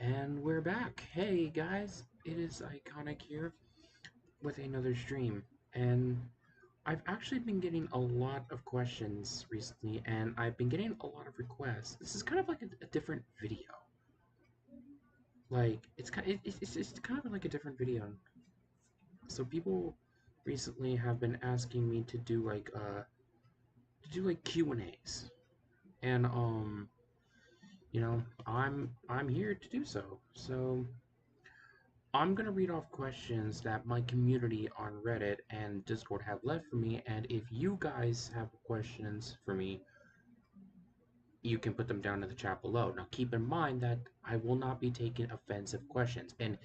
And we're back. Hey guys, it is Ikonik here with another stream. And I've actually been getting a lot of questions recently, and I've been getting a lot of requests. This is kind of like a different video. Like it's kind of like a different video. So people recently have been asking me to do like Q&As. And I'm here to do so. So I'm going to read off questions that my community on Reddit and Discord have left for me, and if you guys have questions for me, you can put them down in the chat below. Now, keep in mind that I will not be taking offensive questions, and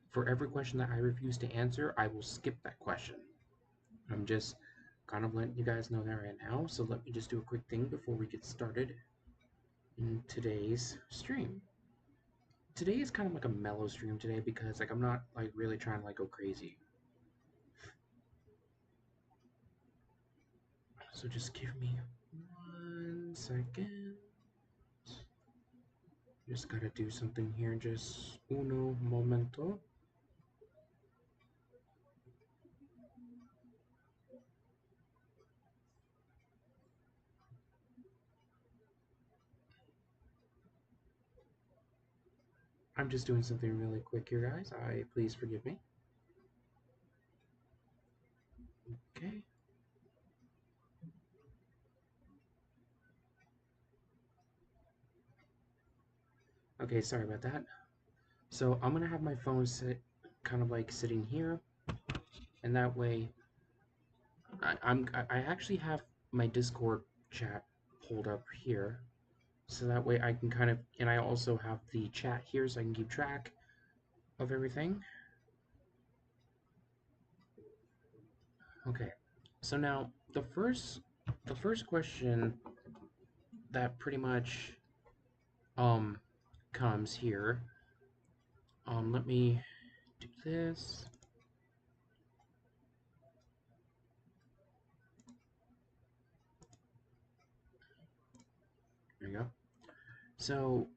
for every question that I refuse to answer, I will skip that question. I'm just kind of letting you guys know that right now, so let me just do a quick thing before we get started in today's stream. Today is kind of like a mellow stream today because like I'm not like really trying to like go crazy. So just give me 1 second. Just gotta do something here. Just uno momento. I'm just doing something really quick here, guys. Please forgive me. Okay. Okay, sorry about that. So I'm gonna have my phone sit kind of like sitting here, and that way I actually have my Discord chat pulled up here, so that way I can kind of, and I also have the chat here so I can keep track of everything. Okay, so now the first question that pretty much um comes here. Let me do this. There you go. So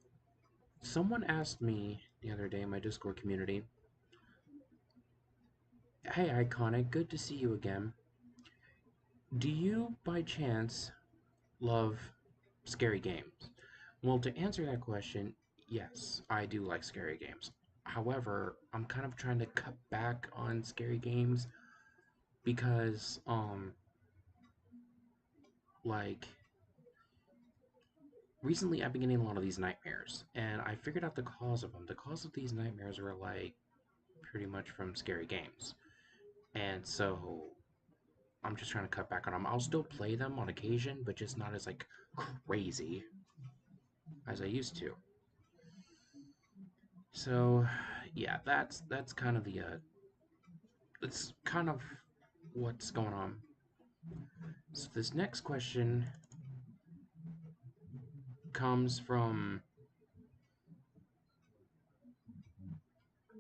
someone asked me the other day in my Discord community, "Hey Iconic, good to see you again. Do you by chance love scary games?" Well, to answer that question, yes, I do like scary games. However, I'm kind of trying to cut back on scary games because like recently I've been getting a lot of these nightmares, and I figured out the cause of them. The cause of these nightmares are like pretty much from scary games, and so I'm just trying to cut back on them. I'll still play them on occasion, but just not as like crazy as I used to. So yeah, that's kind of the that's kind of what's going on. So this next question comes from,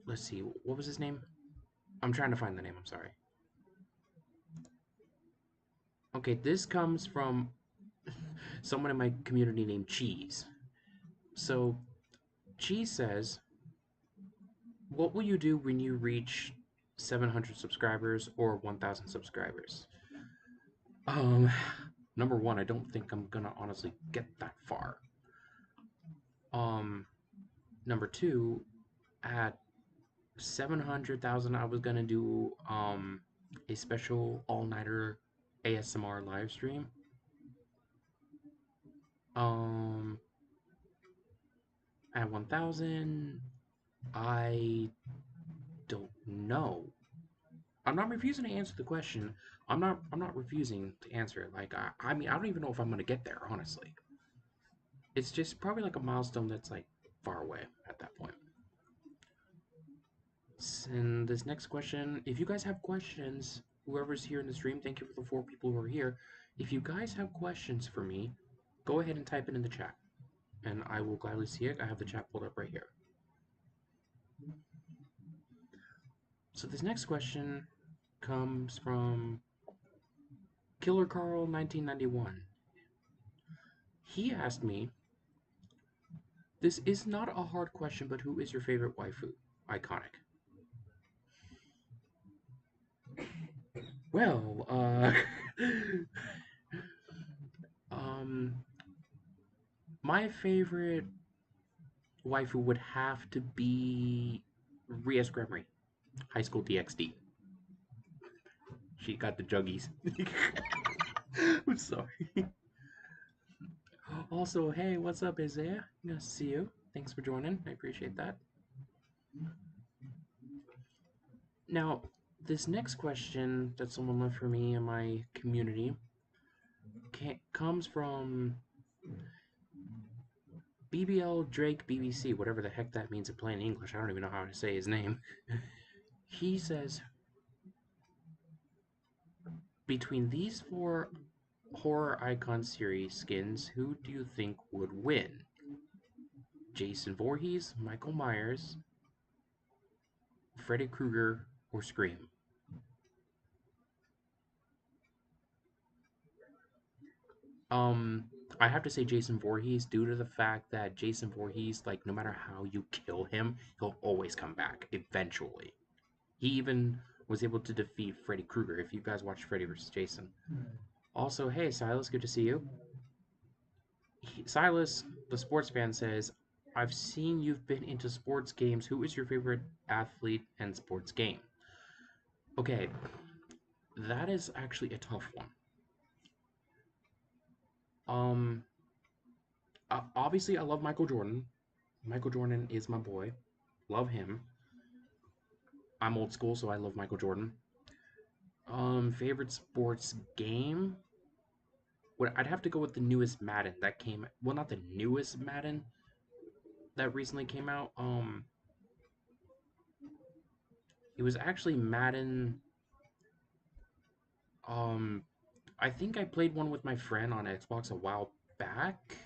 let's see, what was his name? I'm trying to find the name, I'm sorry. Okay, this comes from someone in my community named Cheese. So, Cheese says, what will you do when you reach 700 subscribers or 1,000 subscribers? Um, Number one, I don't think I'm gonna honestly get that far. Um, Number two, at 700,000, I was gonna do a special all-nighter ASMR live stream. Um, at 1,000, I don't know. I'm not refusing to answer the question. I'm not refusing to answer it. Like I mean I don't even know if I'm gonna get there, honestly. It's just probably like a milestone that's like far away at that point. And this next question, if you guys have questions, whoever's here in the stream, thank you for the 4 people who are here. If you guys have questions for me, go ahead and type it in the chat, and I will gladly see it. I have the chat pulled up right here. So this next question comes from Killer Carl 1991. He asked me, This is not a hard question, but who is your favorite waifu? Iconic. Well, um, my favorite waifu would have to be Rias Gremory, High School DxD. She got the juggies. I'm sorry. Also, hey, what's up, Isaiah? Nice to see you. Thanks for joining. I appreciate that. Now, this next question that someone left for me in my community comes from BBL Drake BBC, whatever the heck that means in plain English. I don't even know how to say his name. He says, between these four horror icon series skins, who do you think would win? Jason Voorhees, Michael Myers, Freddy Krueger, or Scream? Um, I have to say Jason Voorhees due to the fact that Jason Voorhees, like, no matter how you kill him, he'll always come back eventually. He even was able to defeat Freddy Krueger if you guys watch Freddy vs. Jason. Also, hey, Silas, good to see you. Silas, the sports fan, says, I've seen you've been into sports games. Who is your favorite athlete and sports game? Okay, that is actually a tough one. Um, Obviously, I love Michael Jordan. Michael Jordan is my boy. Love him. I'm old school, so I love Michael Jordan. Favorite sports game? Well, I'd have to go with the newest Madden that came. Well, not the newest Madden that recently came out. It was actually Madden. Um, I think I played one with my friend on Xbox a while back.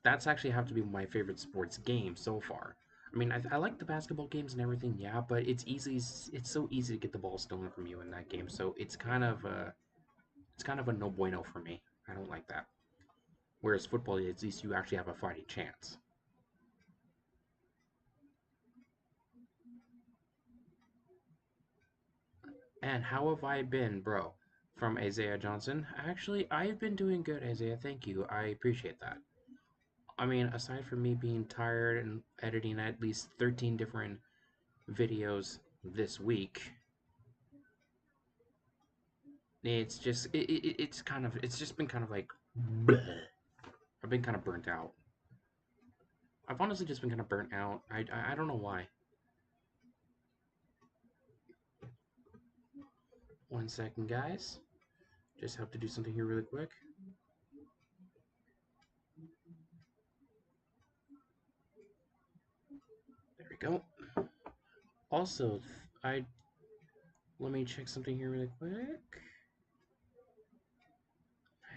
That's actually have to be my favorite sports game so far. I mean, I like the basketball games and everything, yeah, but it's easy. It's so easy to get the ball stolen from you in that game, so it's kind of a no bueno for me. I don't like that. Whereas football, at least you actually have a fighting chance. And how have I been, bro? From Isaiah Johnson. Actually, I've been doing good, Isaiah. Thank you. I appreciate that. I mean, aside from me being tired and editing at least 13 different videos this week, it's kind of it's just been kind of like bleh. I've been kind of burnt out. I've honestly just been kind of burnt out. I don't know why. One second, guys. Just have to do something here really quick. There we go. Also, I let me check something here really quick.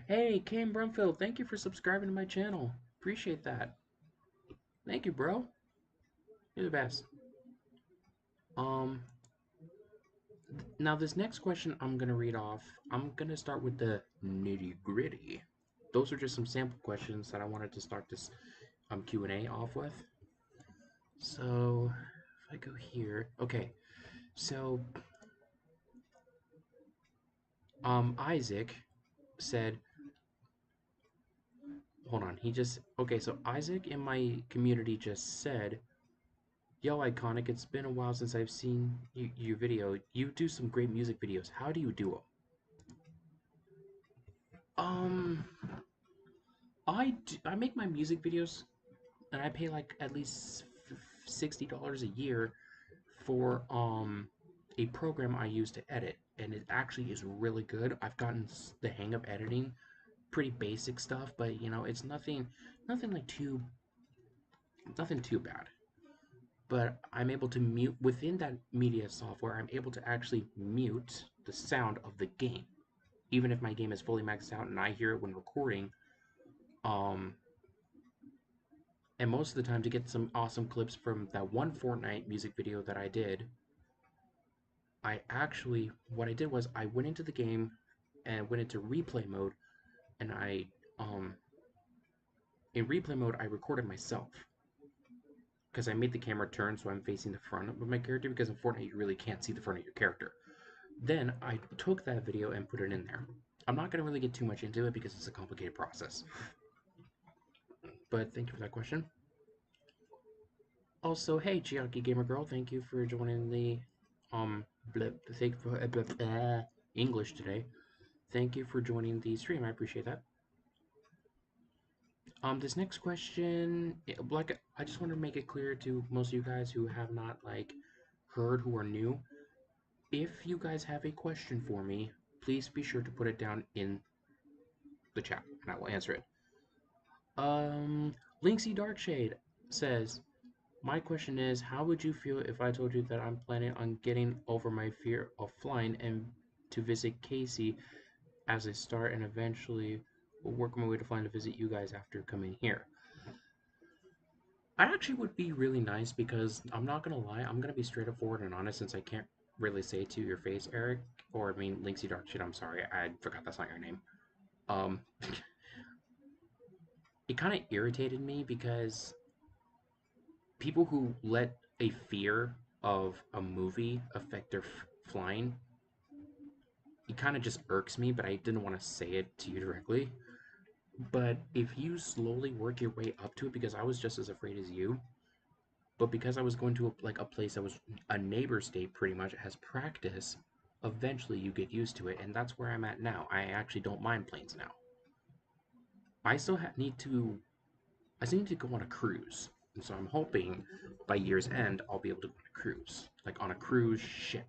Hey, Cam Brumfield, thank you for subscribing to my channel. Appreciate that. Thank you, bro. You're the best. Um, Now this next question I'm gonna read off. I'm gonna start with the nitty gritty. Those are just some sample questions that I wanted to start this Q&A off with. So if I go here, okay. So Isaac said, hold on. He just okay. So Isaac in my community just said, "Yo, Iconic, it's been a while since I've seen your video. You do some great music videos. How do you do them?" Um, I make my music videos and I pay like at least $60 a year for a program I use to edit, and it actually is really good. I've gotten the hang of editing, pretty basic stuff, but you know, it's nothing like nothing too bad. But I'm able to mute within that media software. I'm able to actually mute the sound of the game, even if my game is fully maxed out and I hear it when recording. Um, and most of the time, to get some awesome clips from that one Fortnite music video that I did, what I did was I went into the game and went into replay mode, and I um In replay mode, I recorded myself because I made the camera turn so I'm facing the front of my character, because in Fortnite you really can't see the front of your character. Then I took that video and put it in there. I'm not going to really get too much into it because it's a complicated process. But thank you for that question. Also, hey, Chiaki Gamer Girl, thank you for joining the thank for English today. Thank you for joining the stream. I appreciate that. This next question, like, I just want to make it clear to most of you guys who have not heard, who are new. If you guys have a question for me, please be sure to put it down in the chat, and I will answer it. Linksy Darkshade says, my question is, how would you feel if I told you that I'm planning on getting over my fear of flying and to visit Casey as a start, and eventually will work my way to flying to visit you guys after coming here? I actually would be really nice, because I'm not gonna lie, I'm gonna be straight up forward and honest, since I can't really say it to your face, Eric, or I mean, Linksy Darkshade, I'm sorry, I forgot that's not your name. Um, it kind of irritated me because people who let a fear of a movie affect their flying, it kind of just irks me, but I didn't want to say it to you directly. But if you slowly work your way up to it, because I was just as afraid as you, but because I was going to a place that was a neighbor state pretty much as practice, eventually you get used to it, and that's where I'm at now. I actually don't mind planes now. I still I still need to go on a cruise, and so I'm hoping by year's end I'll be able to go on a cruise, like on a cruise ship.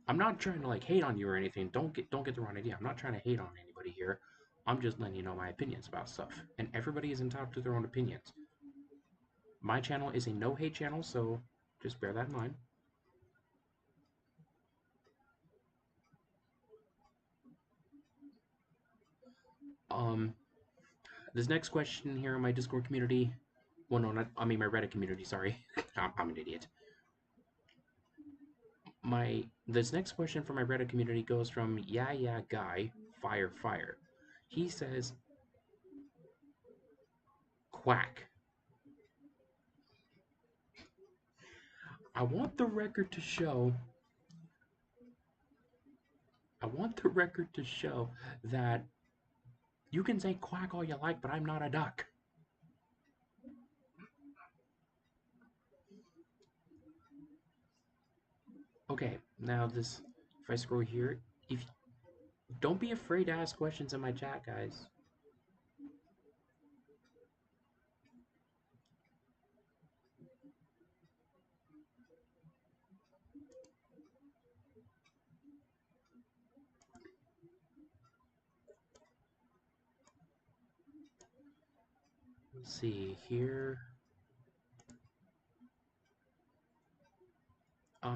I'm not trying to hate on you or anything. Don't get the wrong idea. I'm not trying to hate on anybody here. I'm just letting you know my opinions about stuff, and everybody is entitled to their own opinions. My channel is a no hate channel, so just bear that in mind. Um, this next question here in my Discord community, well, no, not, I mean my Reddit community. Sorry, I'm an idiot. This next question from my Reddit community goes from yeah guy fire. He says, quack. I want the record to show. I want the record to show that you can say quack all you like, but I'm not a duck. Okay, now this. If I scroll here, if don't be afraid to ask questions in my chat, guys. Let's see here.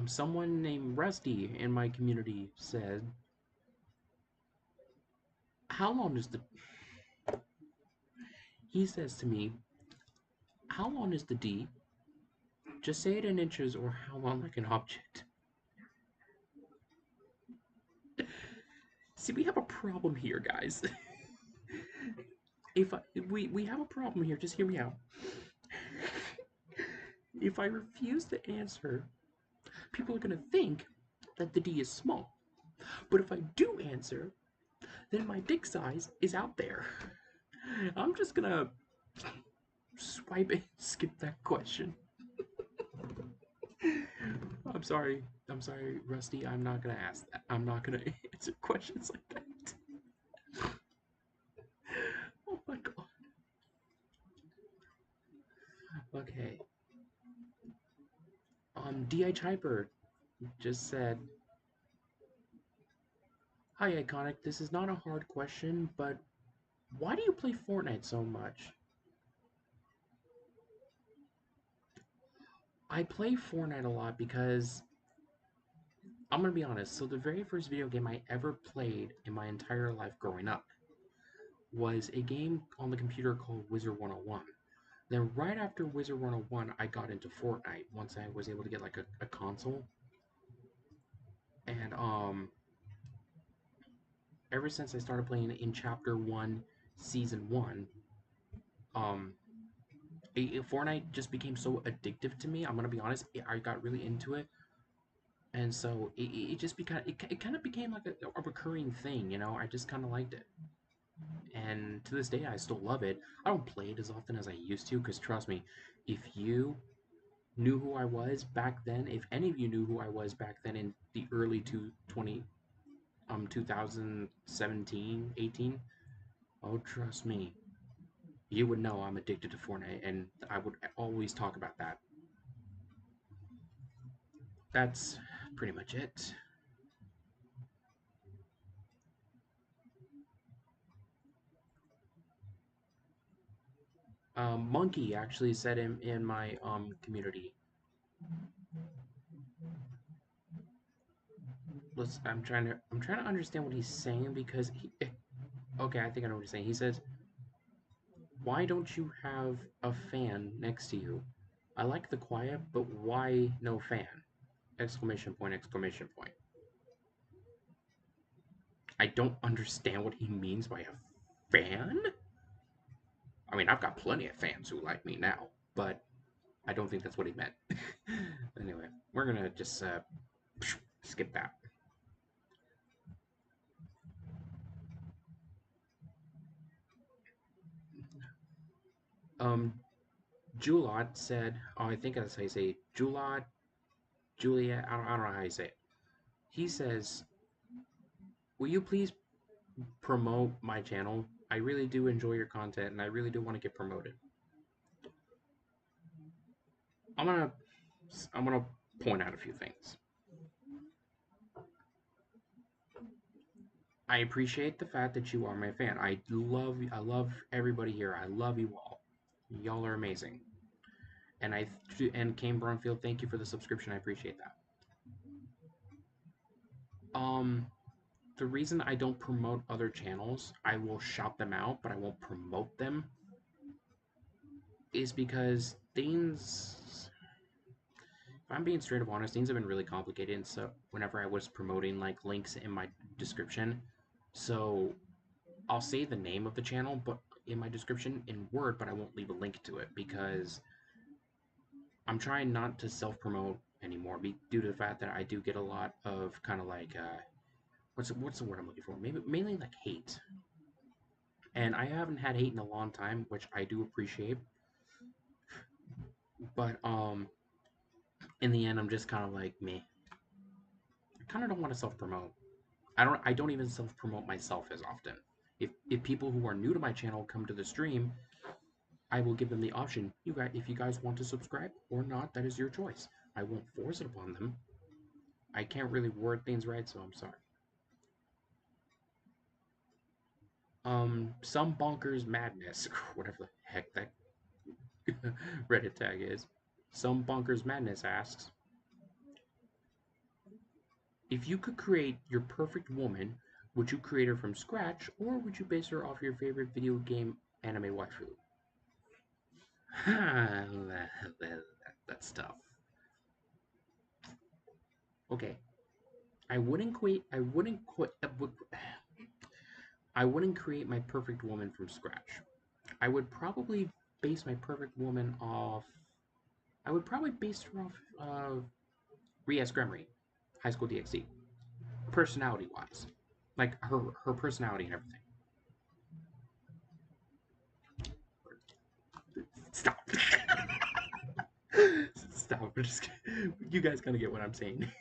Someone named Rusty in my community said, "How long is the?" He says to me, "How long is the D? Just say it in inches, or how long like an object." See, we have a problem here, guys. We have a problem here, just hear me out. If I refuse to answer, people are gonna think that the D is small. But if I do answer, then my dick size is out there. I'm just gonna swipe and skip that question. I'm sorry, Rusty. I'm not gonna ask that. I'm not gonna answer questions like that. Oh my god. Okay. DH Hyper just said, "Hi Ikonik, this is not a hard question, but why do you play Fortnite so much?" I play Fortnite a lot because, I'm gonna be honest, so the very first video game I ever played in my entire life growing up was a game on the computer called Wizard 101. Then right after Wizard 101, I got into Fortnite once I was able to get a console. And ever since I started playing in Chapter 1, Season 1, um, Fortnite just became so addictive to me. I'm gonna be honest, I got really into it, and so it just became it kind of became like a recurring thing. I just kind of liked it, and to this day I still love it. I don't play it as often as I used to, because trust me, if you knew who I was back then, if any of you knew who I was back then in the early 2017, 18, oh trust me, you would know I'm addicted to Fortnite, and I would always talk about that. That's pretty much it. Monkey actually said in my community. I'm trying to understand what he's saying, because okay, I think I know what he's saying. He says, "Why don't you have a fan next to you? I like the quiet, but why no fan?" Exclamation point! Exclamation point! I don't understand what he means by a fan. I mean, I've got plenty of fans who like me now, but I don't think that's what he meant. Anyway, we're gonna just skip that. Um, Julot said, oh, I think that's how you say it. Julot, Julia, I don't know how you say it. He says, "Will you please promote my channel? I really do enjoy your content, and I really do want to get promoted." I'm gonna, I'm gonna point out a few things. I appreciate the fact that you are my fan. I love everybody here. I love you all. Y'all are amazing. And Kane Brumfield, thank you for the subscription. I appreciate that. Um, the reason I don't promote other channels, I will shout them out, but I won't promote them, is because things, if I'm being straight up honest, things have been really complicated. And so whenever I was promoting like links in my description, so I'll say the name of the channel, but in my description in Word, but I won't leave a link to it, because I'm trying not to self-promote anymore, due to the fact that I do get a lot of kind of like what's the word I'm looking for? Maybe mainly like hate, and I haven't had hate in a long time, which I do appreciate. But in the end, I'm just kind of like me. I kind of don't want to self-promote. I don't even self-promote myself as often. If people who are new to my channel come to the stream, I will give them the option. If you guys want to subscribe or not, that is your choice. I won't force it upon them. I can't really word things right, so I'm sorry. Some bonkers madness, whatever the heck that Reddit tag is. Some bonkers madness asks, if you could create your perfect woman, would you create her from scratch, or would you base her off your favorite video game anime waifu? That's tough. Okay, I wouldn't create my perfect woman from scratch. I would probably base my perfect woman off. I would probably base her off Rias Gremory, High School DxD, personality wise, like her personality and everything. Stop. Stop. You guys kind of get what I'm saying.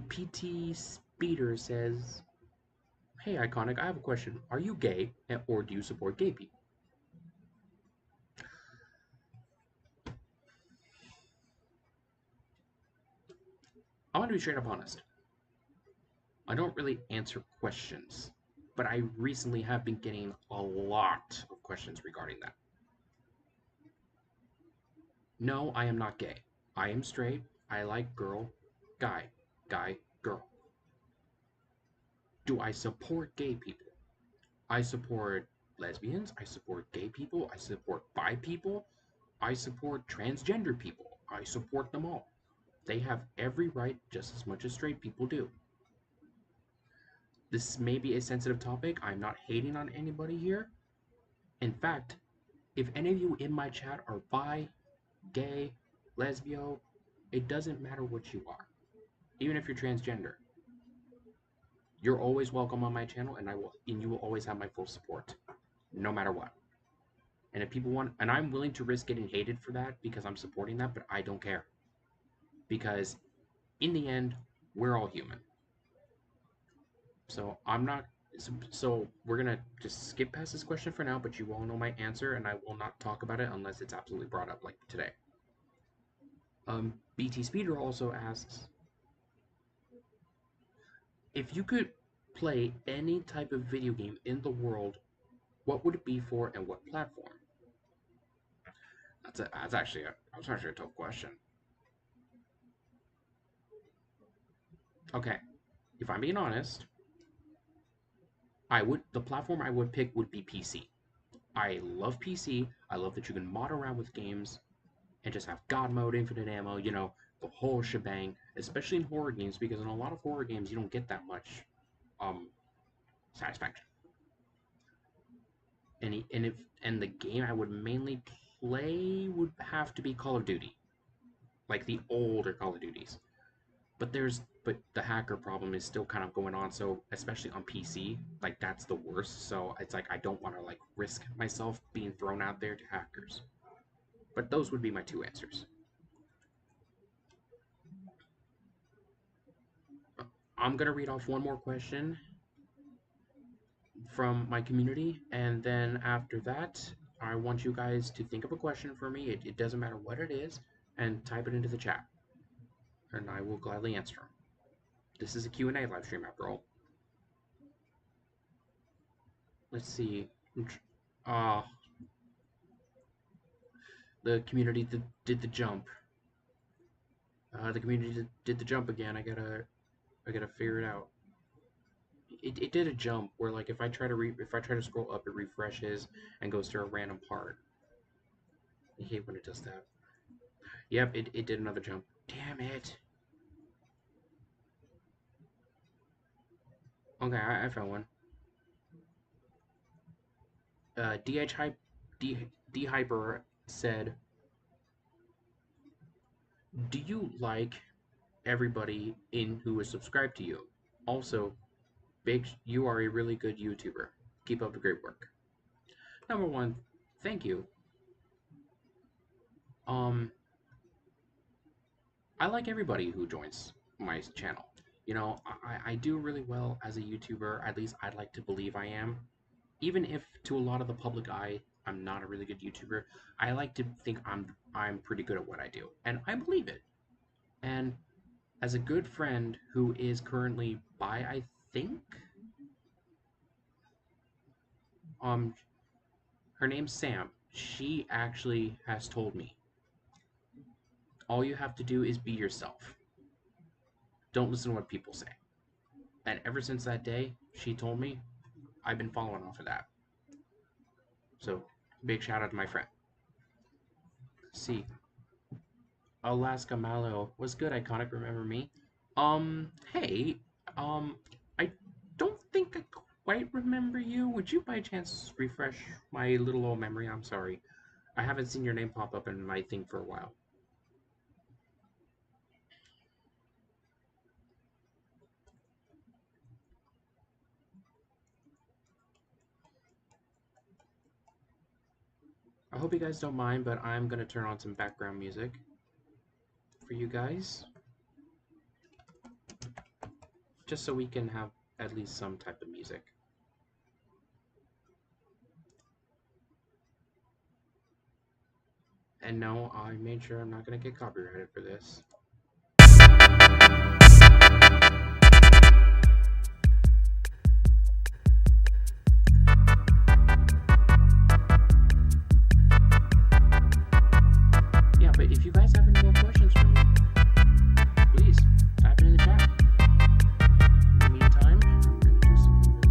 PT Speeder says, "Hey, Ikonik, I have a question. Are you gay, or do you support gay people?" I want to be straight up honest. I don't really answer questions, but I recently have been getting a lot of questions regarding that. No, I am not gay. I am straight. I like girl, guy, guy, girl. Do I support gay people? I support lesbians. I support gay people. I support bi people. I support transgender people. I support them all. They have every right just as much as straight people do. This may be a sensitive topic. I'm not hating on anybody here. In fact, if any of you in my chat are bi, gay, lesbio, it doesn't matter what you are. Even if you're transgender, you're always welcome on my channel, and you will always have my full support, no matter what. And if people want, and I'm willing to risk getting hated for that because I'm supporting that, but I don't care. Because in the end, we're all human. So I'm not. So we're gonna just skip past this question for now, but you all know my answer, and I will not talk about it unless it's absolutely brought up, like today. BT Speeder also asks, if you could play any type of video game in the world, what would it be for and what platform? That's actually a tough question. Okay, if I'm being honest, the platform I would pick would be PC. I love PC. I love that you can mod around with games and just have God mode, infinite ammo, the whole shebang, especially in horror games, because in a lot of horror games you don't get that much satisfaction. And the game I would mainly play would have to be Call of Duty, like the older Call of Duties. But the hacker problem is still kind of going on, so especially on PC, like that's the worst. So it's like I don't want to like risk myself being thrown out there to hackers. But those would be my two answers. I'm gonna read off one more question from my community, and then after that, I want you guys to think of a question for me. It doesn't matter what it is, and type it into the chat, and I will gladly answer them. This is a Q&A live stream after all. Let's see. The community did the jump. The community did the jump again. I gotta figure it out. It did a jump where like if I try to scroll up, it refreshes and goes to a random part. I hate when it does that. Yep, it did another jump. Damn it. Okay, I found one. D Hyper said, "Do you like everybody in who is subscribed to you? Also, you are a really good YouTuber. Keep up the great work." Number one, thank you. I like everybody who joins my channel. I do really well as a YouTuber. At least I'd like to believe I am. Even if to a lot of the public eye, I'm not a really good YouTuber, I like to think I'm pretty good at what I do, and I believe it. And as a good friend who is currently bi, I think, her name's Sam. She actually has told me, all you have to do is be yourself. Don't listen to what people say. And ever since that day, she told me, I've been following off of that. So, big shout out to my friend. See, Alaska Mallow, what's good, Ikonik? Remember me? Hey, I don't think I quite remember you. Would you by chance refresh my little old memory? I'm sorry. I haven't seen your name pop up in my thing for a while. I hope you guys don't mind, but I'm gonna turn on some background music for you guys, just so we can have at least some type of music. And no, I made sure I'm not gonna get copyrighted for this. Yeah, but if you guys have any more questions for me, please type it in the chat. In the meantime, I'm gonna do something.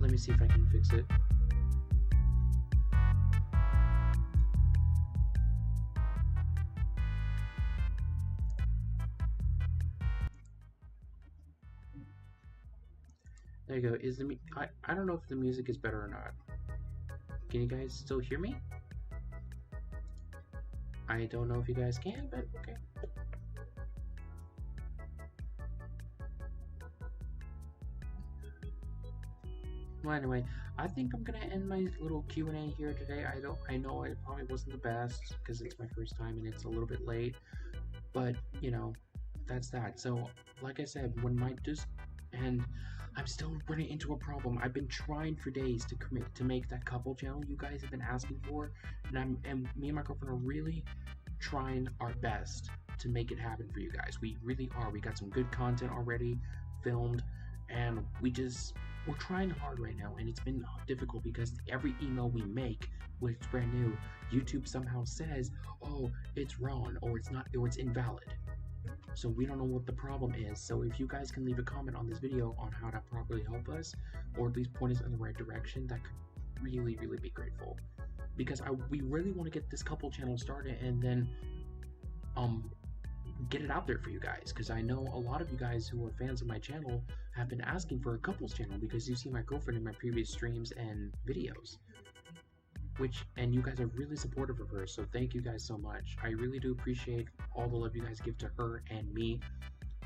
let me see if I can fix it. There you go. Is the I don't know if the music is better or not. Can you guys still hear me? I don't know if you guys can, but okay. Well, anyway, I think I'm gonna end my little Q&A here today. I know it probably wasn't the best because it's my first time and it's a little bit late, but you know, that's that. So, like I said, when my and I'm still running into a problem. I've been trying for days to commit to make that couple channel you guys have been asking for, and me and my girlfriend are really trying our best to make it happen for you guys. We really are. We got some good content already filmed, and we're trying hard right now, and it's been difficult because every email we make, which is brand new, YouTube somehow says, "Oh, it's wrong," or "It's not," or "It's invalid." So we don't know what the problem is. So if you guys can leave a comment on this video on how to properly help us, or at least point us in the right direction, that could really, really be grateful. Because we really want to get this couple channel started and then get it out there for you guys. Because I know a lot of you guys who are fans of my channel have been asking for a couples channel because you see my girlfriend in my previous streams and videos. And you guys are really supportive of her, so thank you guys so much. I really do appreciate all the love you guys give to her and me.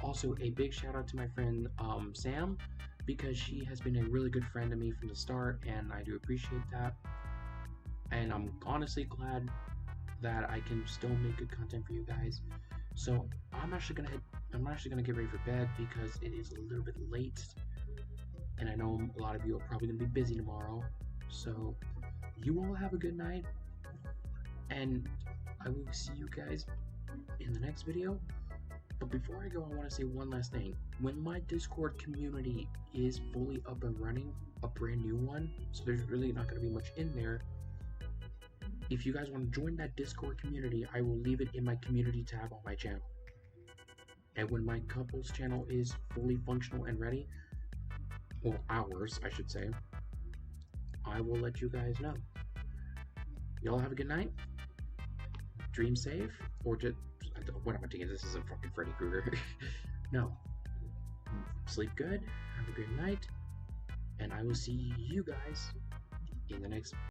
Also, a big shout out to my friend Sam, because she has been a really good friend to me from the start, and I do appreciate that. And I'm honestly glad that I can still make good content for you guys. So I'm actually gonna get ready for bed because it is a little bit late, and I know a lot of you are probably gonna be busy tomorrow. So you all have a good night, and I will see you guys in the next video. But before I go, I want to say one last thing. When my Discord community is fully up and running, a brand new one, so there's really not going to be much in there, if you guys want to join that Discord community, I will leave it in my community tab on my channel. And when my couples channel is fully functional and ready, or ours, I should say, I will let you guys know. Y'all have a good night. Dream safe, or just what am I thinking? This isn't fucking Freddy Krueger. No. Sleep good. Have a good night, and I will see you guys in the next